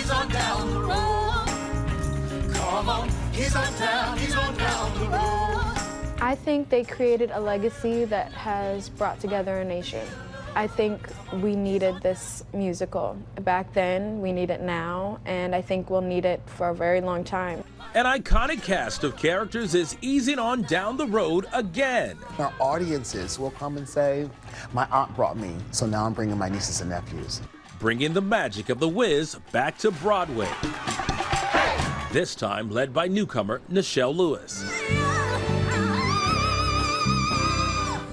he's on down the road. Come on, he's on down the road. I think they created a legacy that has brought together a nation. I think we needed this musical back then, we need it now, and I think we'll need it for a very long time. An iconic cast of characters is easing on down the road again. Our audiences will come and say, my aunt brought me, so now I'm bringing my nieces and nephews. Bringing the magic of The Wiz back to Broadway. This time led by newcomer Nichelle Lewis.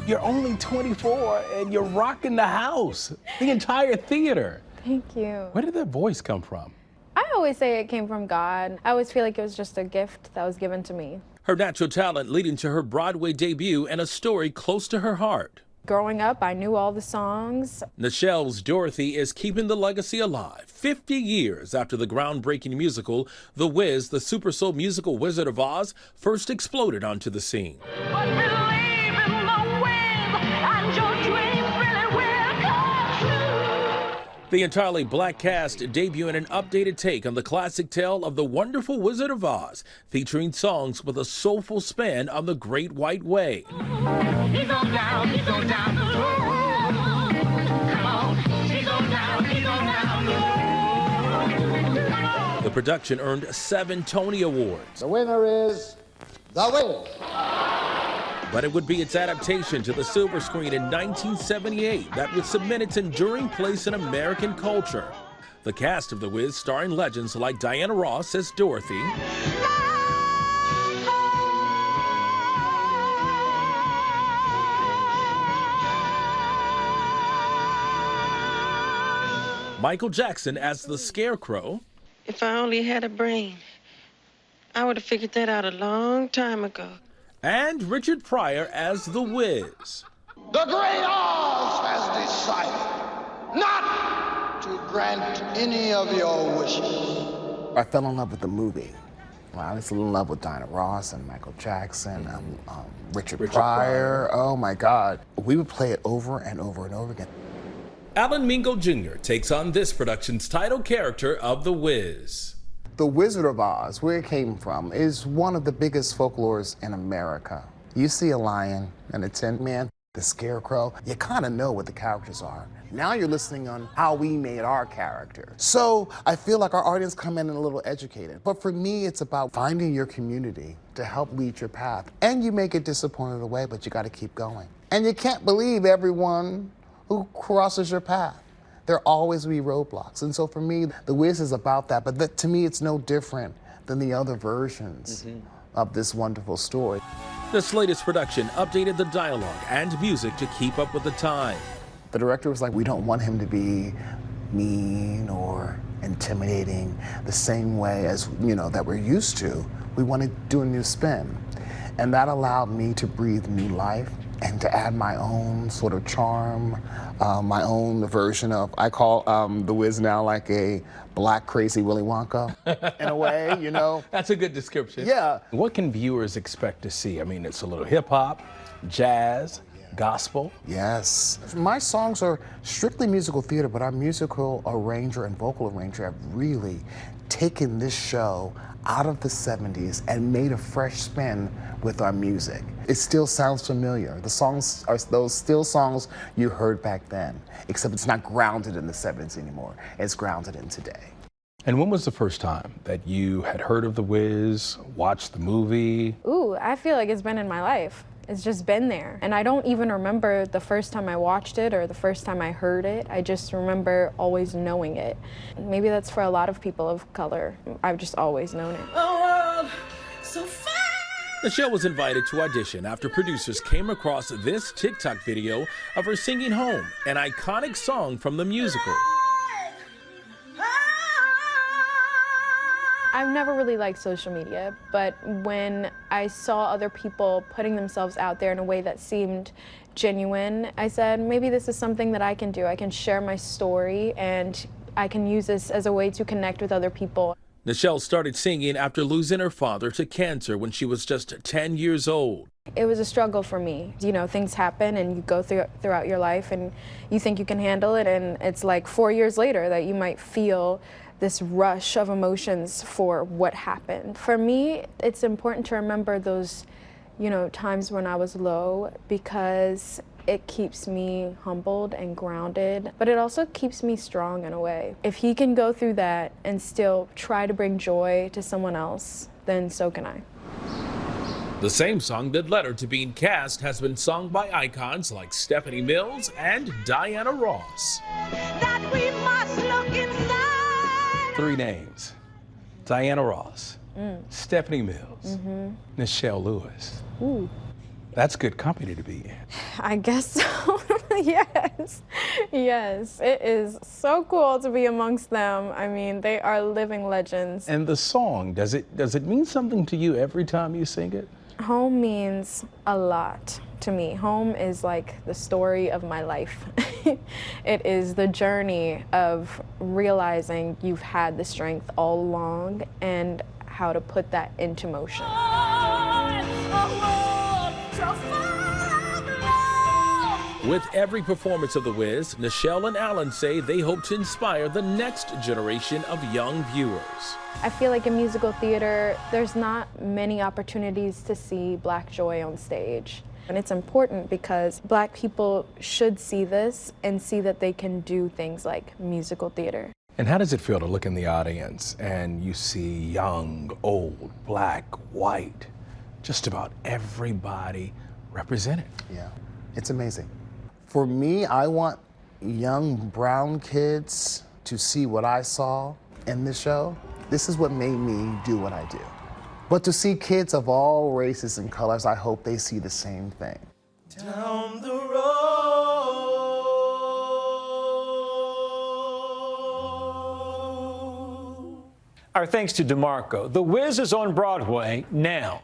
You're only 24 and you're rocking the house, the entire theater. Thank you. Where did that voice come from? I always say it came from God. I always feel like it was just a gift that was given to me. Her natural talent leading to her Broadway debut and a story close to her heart. Growing up, I knew all the songs. Nichelle's Dorothy is keeping the legacy alive 50 years after the groundbreaking musical, The Wiz, the Super Soul musical Wizard of Oz, first exploded onto the scene. The entirely black cast debuting an updated take on the classic tale of the wonderful Wizard of Oz, featuring songs with a soulful spin on the Great White Way. He's on down the road. Come on, he's on down the road. The production earned 7 Tony Awards. The winner is The Wiz. But it would be its adaptation to the silver screen in 1978 that would cement its enduring place in American culture. The cast of The Wiz, starring legends like Diana Ross as Dorothy, Michael Jackson as the Scarecrow, If I only had a brain, I would have figured that out a long time ago. and Richard Pryor as the Wiz. The great Oz has decided not to grant any of your wishes. I fell in love with the movie. I was in love with Diana Ross and Michael Jackson, Richard Pryor. Oh my God. We would play it over and over and over again. Alan Mingo Jr. takes on this production's title character of the Wiz. The Wizard of Oz, where it came from, is one of the biggest folklores in America. You see a lion and a tin man, the scarecrow, you kind of know what the characters are. Now you're listening on how we made our character. So I feel like our audience come in a little educated. But for me, it's about finding your community to help lead your path. And you may get disappointed away, but you got to keep going. And you can't believe everyone who crosses your path. There always will be roadblocks. And so for me, The Wiz is about that. But to me, it's no different than the other versions of this wonderful story. This latest production updated the dialogue and music to keep up with the time. The director was like, we don't want him to be mean or intimidating the same way as, that we're used to. We want to do a new spin. And that allowed me to breathe new life and to add my own sort of charm, my own version of, I call The Wiz now like a black crazy Willy Wonka, in a way, That's a good description. Yeah. What can viewers expect to see? I mean, it's a little hip hop, jazz, gospel. Yes. My songs are strictly musical theater, but our musical arranger and vocal arranger have really taken this show out of the 70s and made a fresh spin with our music. It still sounds familiar. The songs are those still songs you heard back then, except it's not grounded in the 70s anymore. It's grounded in today. And when was the first time that you had heard of The Wiz, watched the movie? Ooh, I feel like it's been in my life. It's just been there. And I don't even remember the first time I watched it or the first time I heard it. I just remember always knowing it. Maybe that's for a lot of people of color. I've just always known it. Oh, so fine. Nichelle was invited to audition after producers came across this TikTok video of her singing Home, an iconic song from the musical. I've never really liked social media, but when I saw other people putting themselves out there in a way that seemed genuine, I said, maybe this is something that I can do. I can share my story and I can use this as a way to connect with other people. Nichelle started singing after losing her father to cancer when she was just 10 years old. It was a struggle for me. Things happen and you go throughout your life and you think you can handle it, and it's like 4 years later that you might feel this rush of emotions for what happened. For me, it's important to remember those, times when I was low, because it keeps me humbled and grounded, but it also keeps me strong in a way. If he can go through that and still try to bring joy to someone else, then so can I. The same song that led her to being cast has been sung by icons like Stephanie Mills and Diana Ross. That we must look inside. 3 names: Diana Ross, Stephanie Mills, Nichelle Lewis. Ooh. That's good company to be in. I guess so. Yes. Yes. It is so cool to be amongst them. I mean, they are living legends. And the song, does it mean something to you every time you sing it? Home means a lot to me. Home is like the story of my life. It is the journey of realizing you've had the strength all along and how to put that into motion. With every performance of The Wiz, Nichelle and Alan say they hope to inspire the next generation of young viewers. I feel like in musical theater, there's not many opportunities to see Black joy on stage. And it's important because Black people should see this and see that they can do things like musical theater. And how does it feel to look in the audience and you see young, old, Black, white, just about everybody represented? Yeah, it's amazing. For me, I want young brown kids to see what I saw in this show. This is what made me do what I do. But to see kids of all races and colors, I hope they see the same thing. Down the road. Our thanks to DeMarco. The Wiz is on Broadway now.